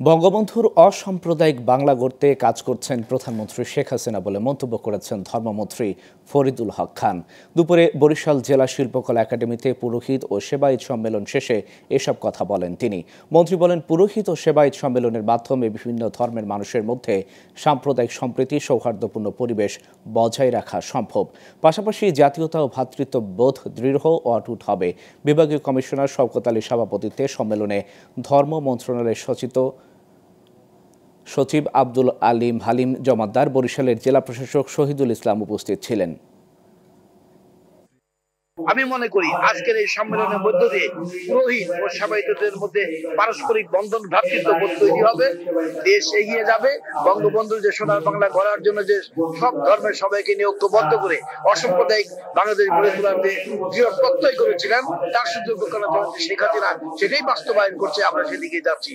বঙ্গবন্ধুর অসাম্প্রদায়িক বাংলা গড়তে কাজ করছেন প্রধানমন্ত্রী শেখ হাসিনা বলে মন্তব্য করেছেন ধর্মমন্ত্রী ফরিদুল হক খান। দুপুরে বরিশাল জেলা শিল্পকলা একাডেমিতে পুরোহিত ও সেবায়েত সম্মেলন শেষে এসব কথা বলেন তিনি। মন্ত্রী বলেন, পুরোহিত ও সেবায়েত সম্মেলনের মাধ্যমে বিভিন্ন ধর্মের মানুষের মধ্যে সাম্প্রদায়িক সম্প্রীতি, সৌহার্দ্যপূর্ণ পরিবেশ বজায় রাখা সম্ভব। পাশাপাশি জাতীয়তা ও ভ্রাতৃত্ববোধ দৃঢ় ও অটুট হবে। বিভাগীয় কমিশনার শওকত আলীর সভাপতিত্বে সম্মেলনে ধর্ম মন্ত্রণালয়ের সচিব আব্দুল আলিম হালিম জমাদ্দার, বরিশালের জেলা প্রশাসক শহীদুল ইসলাম উপস্থিত ছিলেন। আমি মনে করি আজকের এই সম্মেলনের মধ্য দিয়ে পুরোহিত ও সেবায়েতদের মধ্যে পারস্পরিক বন্ধন, ভ্রাতৃত্ববোধ তৈরি হবে, দেশ এগিয়ে যাবে। বঙ্গবন্ধু যে সোনার বাংলা গড়ার জন্য যে সব ধর্মের সবাইকে নিয়ে ঐক্যবদ্ধ করে অসাম্প্রদায়িক বাংলাদেশ গড়ে তোলার যে দৃঢ় প্রত্যয় করেছিলেন, তার সুযোগ্য করার জন্য শেখ হাসিনা সেটাই বাস্তবায়ন করছে। আমরা সেদিকে যাচ্ছি।